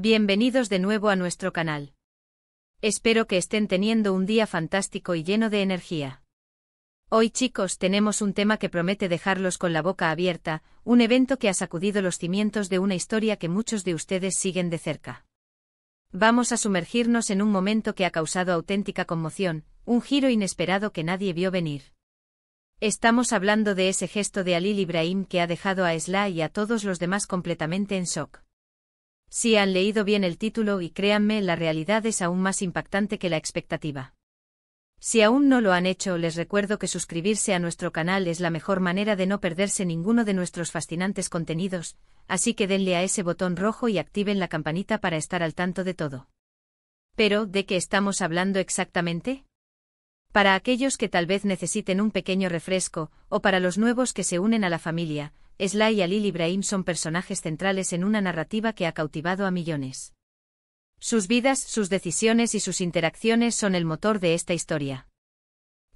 Bienvenidos de nuevo a nuestro canal. Espero que estén teniendo un día fantástico y lleno de energía. Hoy, chicos, tenemos un tema que promete dejarlos con la boca abierta, un evento que ha sacudido los cimientos de una historia que muchos de ustedes siguen de cerca. Vamos a sumergirnos en un momento que ha causado auténtica conmoción, un giro inesperado que nadie vio venir. Estamos hablando de ese gesto de Halil Ibrahim que ha dejado a Esla y a todos los demás completamente en shock. Si han leído bien el título y créanme, la realidad es aún más impactante que la expectativa. Si aún no lo han hecho, les recuerdo que suscribirse a nuestro canal es la mejor manera de no perderse ninguno de nuestros fascinantes contenidos, así que denle a ese botón rojo y activen la campanita para estar al tanto de todo. Pero, ¿de qué estamos hablando exactamente? Para aquellos que tal vez necesiten un pequeño refresco, o para los nuevos que se unen a la familia, Esla y Halil Ibrahim son personajes centrales en una narrativa que ha cautivado a millones. Sus vidas, sus decisiones y sus interacciones son el motor de esta historia.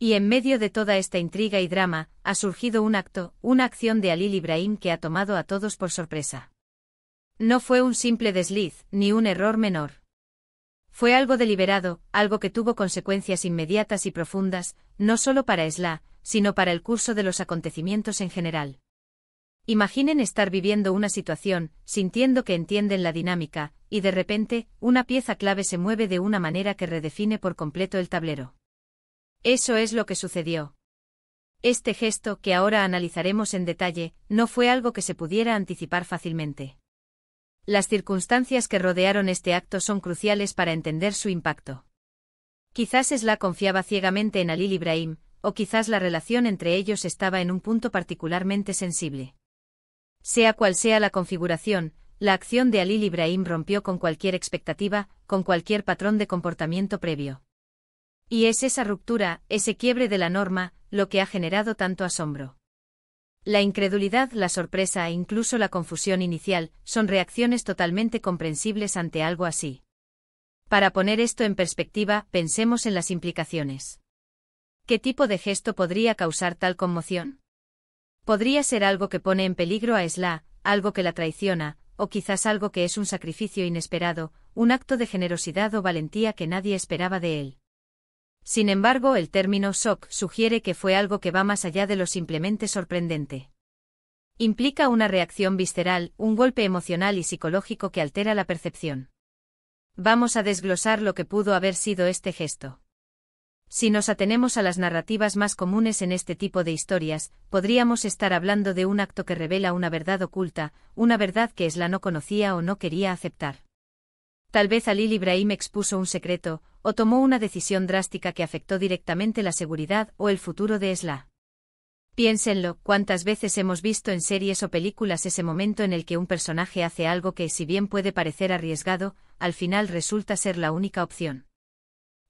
Y en medio de toda esta intriga y drama, ha surgido una acción de Halil Ibrahim que ha tomado a todos por sorpresa. No fue un simple desliz, ni un error menor. Fue algo deliberado, algo que tuvo consecuencias inmediatas y profundas, no solo para Esla, sino para el curso de los acontecimientos en general. Imaginen estar viviendo una situación, sintiendo que entienden la dinámica, y de repente, una pieza clave se mueve de una manera que redefine por completo el tablero. Eso es lo que sucedió. Este gesto, que ahora analizaremos en detalle, no fue algo que se pudiera anticipar fácilmente. Las circunstancias que rodearon este acto son cruciales para entender su impacto. Quizás Esla confiaba ciegamente en Halil Ibrahim, o quizás la relación entre ellos estaba en un punto particularmente sensible. Sea cual sea la configuración, la acción de Halil Ibrahim rompió con cualquier expectativa, con cualquier patrón de comportamiento previo. Y es esa ruptura, ese quiebre de la norma, lo que ha generado tanto asombro. La incredulidad, la sorpresa e incluso la confusión inicial son reacciones totalmente comprensibles ante algo así. Para poner esto en perspectiva, pensemos en las implicaciones. ¿Qué tipo de gesto podría causar tal conmoción? Podría ser algo que pone en peligro a Esla, algo que la traiciona, o quizás algo que es un sacrificio inesperado, un acto de generosidad o valentía que nadie esperaba de él. Sin embargo, el término shock sugiere que fue algo que va más allá de lo simplemente sorprendente. Implica una reacción visceral, un golpe emocional y psicológico que altera la percepción. Vamos a desglosar lo que pudo haber sido este gesto. Si nos atenemos a las narrativas más comunes en este tipo de historias, podríamos estar hablando de un acto que revela una verdad oculta, una verdad que Esla no conocía o no quería aceptar. Tal vez Halil Ibrahim expuso un secreto, o tomó una decisión drástica que afectó directamente la seguridad o el futuro de Esla. Piénsenlo, ¿cuántas veces hemos visto en series o películas ese momento en el que un personaje hace algo que, si bien puede parecer arriesgado, al final resulta ser la única opción?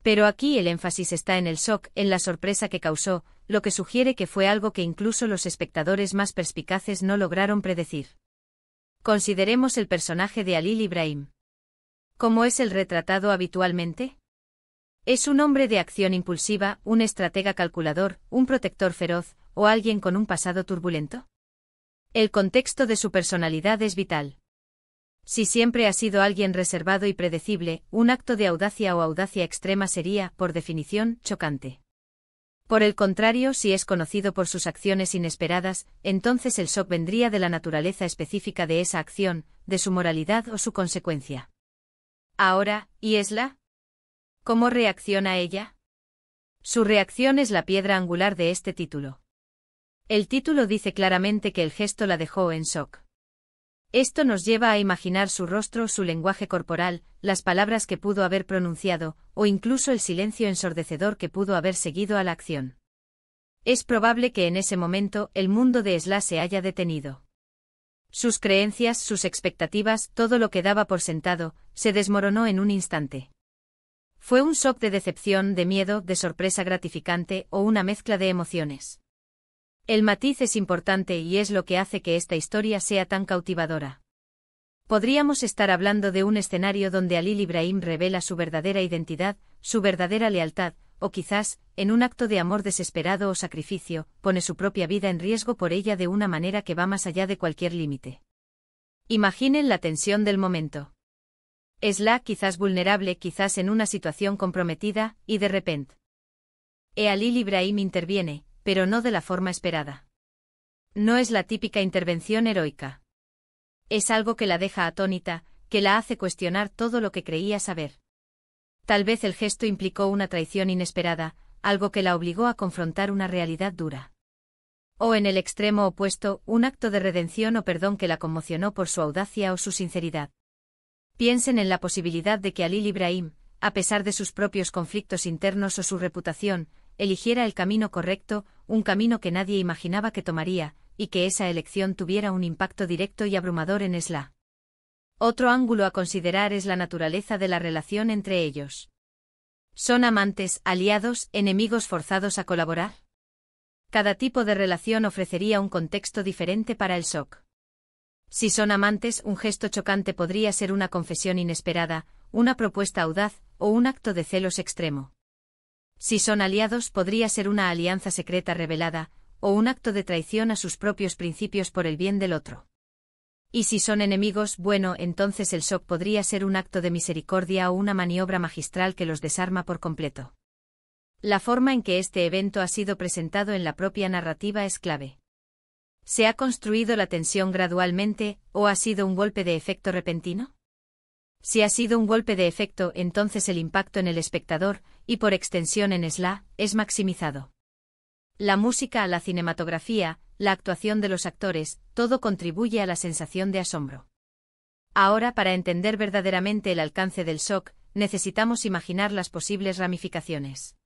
Pero aquí el énfasis está en el shock, en la sorpresa que causó, lo que sugiere que fue algo que incluso los espectadores más perspicaces no lograron predecir. Consideremos el personaje de Halil Ibrahim. ¿Cómo es el retratado habitualmente? ¿Es un hombre de acción impulsiva, un estratega calculador, un protector feroz, o alguien con un pasado turbulento? El contexto de su personalidad es vital. Si siempre ha sido alguien reservado y predecible, un acto de audacia o audacia extrema sería, por definición, chocante. Por el contrario, si es conocido por sus acciones inesperadas, entonces el shock vendría de la naturaleza específica de esa acción, de su moralidad o su consecuencia. Ahora, ¿y Esla? ¿Cómo reacciona ella? Su reacción es la piedra angular de este título. El título dice claramente que el gesto la dejó en shock. Esto nos lleva a imaginar su rostro, su lenguaje corporal, las palabras que pudo haber pronunciado, o incluso el silencio ensordecedor que pudo haber seguido a la acción. Es probable que en ese momento el mundo de Esla se haya detenido. Sus creencias, sus expectativas, todo lo que daba por sentado, se desmoronó en un instante. Fue un shock de decepción, de miedo, de sorpresa gratificante o una mezcla de emociones. El matiz es importante y es lo que hace que esta historia sea tan cautivadora. Podríamos estar hablando de un escenario donde Halil Ibrahim revela su verdadera identidad, su verdadera lealtad, o quizás, en un acto de amor desesperado o sacrificio, pone su propia vida en riesgo por ella de una manera que va más allá de cualquier límite. Imaginen la tensión del momento. Esla quizás vulnerable, quizás en una situación comprometida, y de repente. Alil Ibrahim interviene, pero no de la forma esperada. No es la típica intervención heroica. Es algo que la deja atónita, que la hace cuestionar todo lo que creía saber. Tal vez el gesto implicó una traición inesperada, algo que la obligó a confrontar una realidad dura. O en el extremo opuesto, un acto de redención o perdón que la conmocionó por su audacia o su sinceridad. Piensen en la posibilidad de que Alil Ibrahim, a pesar de sus propios conflictos internos o su reputación, eligiera el camino correcto, un camino que nadie imaginaba que tomaría, y que esa elección tuviera un impacto directo y abrumador en Esla. Otro ángulo a considerar es la naturaleza de la relación entre ellos. ¿Son amantes, aliados, enemigos forzados a colaborar? Cada tipo de relación ofrecería un contexto diferente para el shock. Si son amantes, un gesto chocante podría ser una confesión inesperada, una propuesta audaz, o un acto de celos extremo. Si son aliados, podría ser una alianza secreta revelada, o un acto de traición a sus propios principios por el bien del otro. Y si son enemigos, bueno, entonces el shock podría ser un acto de misericordia o una maniobra magistral que los desarma por completo. La forma en que este evento ha sido presentado en la propia narrativa es clave. ¿Se ha construido la tensión gradualmente, o ha sido un golpe de efecto repentino? Si ha sido un golpe de efecto, entonces el impacto en el espectador, y por extensión en Esla, es maximizado. La música, la cinematografía, la actuación de los actores, todo contribuye a la sensación de asombro. Ahora, para entender verdaderamente el alcance del shock, necesitamos imaginar las posibles ramificaciones.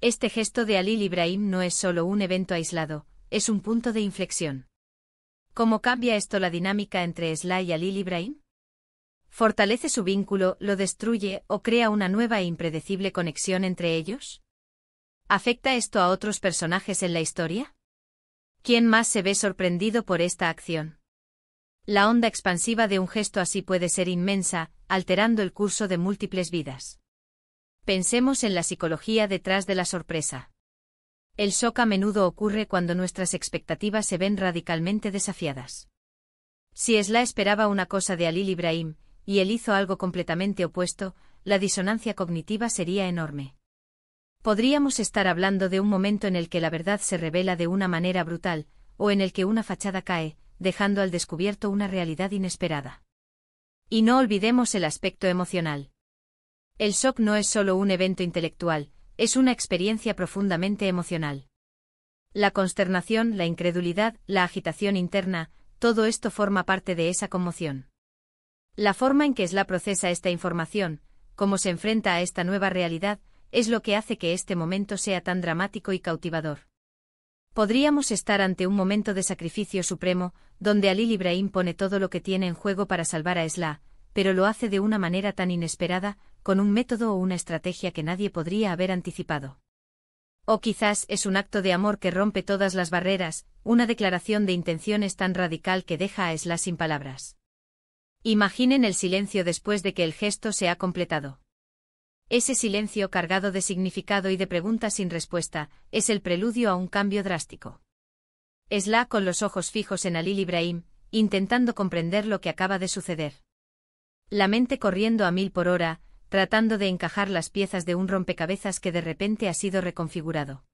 Este gesto de Alil Ibrahim no es solo un evento aislado, es un punto de inflexión. ¿Cómo cambia esto la dinámica entre Esla y Alil Ibrahim? ¿Fortalece su vínculo, lo destruye o crea una nueva e impredecible conexión entre ellos? ¿Afecta esto a otros personajes en la historia? ¿Quién más se ve sorprendido por esta acción? La onda expansiva de un gesto así puede ser inmensa, alterando el curso de múltiples vidas. Pensemos en la psicología detrás de la sorpresa. El shock a menudo ocurre cuando nuestras expectativas se ven radicalmente desafiadas. Si Esla esperaba una cosa de Alil Ibrahim, y él hizo algo completamente opuesto, la disonancia cognitiva sería enorme. Podríamos estar hablando de un momento en el que la verdad se revela de una manera brutal, o en el que una fachada cae, dejando al descubierto una realidad inesperada. Y no olvidemos el aspecto emocional. El shock no es solo un evento intelectual, es una experiencia profundamente emocional. La consternación, la incredulidad, la agitación interna, todo esto forma parte de esa conmoción. La forma en que Esla procesa esta información, cómo se enfrenta a esta nueva realidad, es lo que hace que este momento sea tan dramático y cautivador. Podríamos estar ante un momento de sacrificio supremo, donde Alil Ibrahim pone todo lo que tiene en juego para salvar a Esla, pero lo hace de una manera tan inesperada, con un método o una estrategia que nadie podría haber anticipado. O quizás es un acto de amor que rompe todas las barreras, una declaración de intenciones tan radical que deja a Esla sin palabras. Imaginen el silencio después de que el gesto se ha completado. Ese silencio cargado de significado y de preguntas sin respuesta, es el preludio a un cambio drástico. Esla con los ojos fijos en Alil Ibrahim, intentando comprender lo que acaba de suceder. La mente corriendo a 1000 por hora, tratando de encajar las piezas de un rompecabezas que de repente ha sido reconfigurado.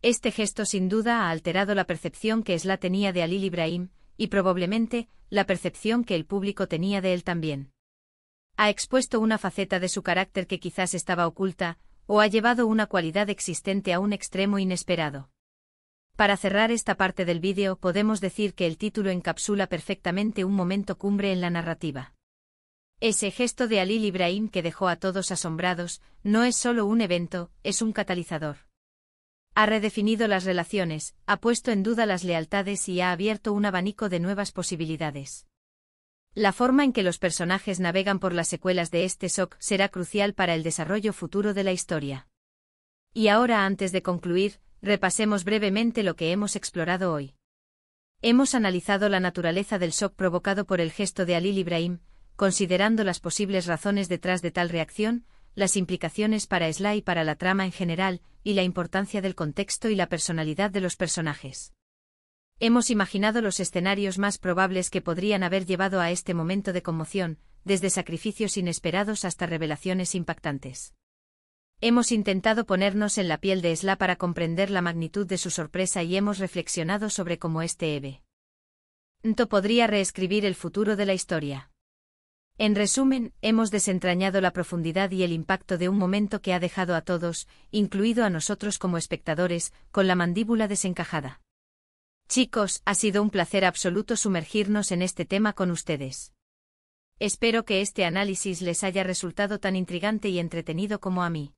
Este gesto sin duda ha alterado la percepción que Esla tenía de Alil Ibrahim, y probablemente, la percepción que el público tenía de él también. Ha expuesto una faceta de su carácter que quizás estaba oculta, o ha llevado una cualidad existente a un extremo inesperado. Para cerrar esta parte del vídeo podemos decir que el título encapsula perfectamente un momento cumbre en la narrativa. Ese gesto de Alil Ibrahim que dejó a todos asombrados, no es solo un evento, es un catalizador. Ha redefinido las relaciones, ha puesto en duda las lealtades y ha abierto un abanico de nuevas posibilidades. La forma en que los personajes navegan por las secuelas de este shock será crucial para el desarrollo futuro de la historia. Y ahora, antes de concluir, repasemos brevemente lo que hemos explorado hoy. Hemos analizado la naturaleza del shock provocado por el gesto de Alil Ibrahim, considerando las posibles razones detrás de tal reacción, las implicaciones para Esla y para la trama en general, y la importancia del contexto y la personalidad de los personajes. Hemos imaginado los escenarios más probables que podrían haber llevado a este momento de conmoción, desde sacrificios inesperados hasta revelaciones impactantes. Hemos intentado ponernos en la piel de Sla para comprender la magnitud de su sorpresa y hemos reflexionado sobre cómo este evento podría reescribir el futuro de la historia. En resumen, hemos desentrañado la profundidad y el impacto de un momento que ha dejado a todos, incluido a nosotros como espectadores, con la mandíbula desencajada. Chicos, ha sido un placer absoluto sumergirnos en este tema con ustedes. Espero que este análisis les haya resultado tan intrigante y entretenido como a mí.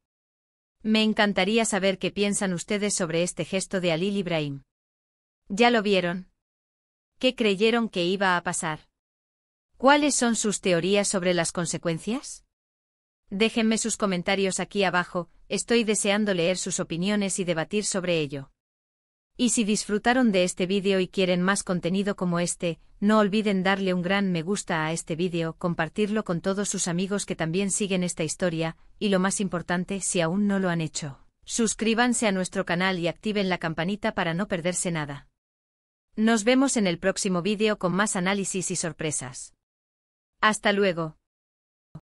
Me encantaría saber qué piensan ustedes sobre este gesto de Halil Ibrahim. ¿Ya lo vieron? ¿Qué creyeron que iba a pasar? ¿Cuáles son sus teorías sobre las consecuencias? Déjenme sus comentarios aquí abajo, estoy deseando leer sus opiniones y debatir sobre ello. Y si disfrutaron de este vídeo y quieren más contenido como este, no olviden darle un gran me gusta a este vídeo, compartirlo con todos sus amigos que también siguen esta historia, y lo más importante, si aún no lo han hecho, suscríbanse a nuestro canal y activen la campanita para no perderse nada. Nos vemos en el próximo vídeo con más análisis y sorpresas. Hasta luego.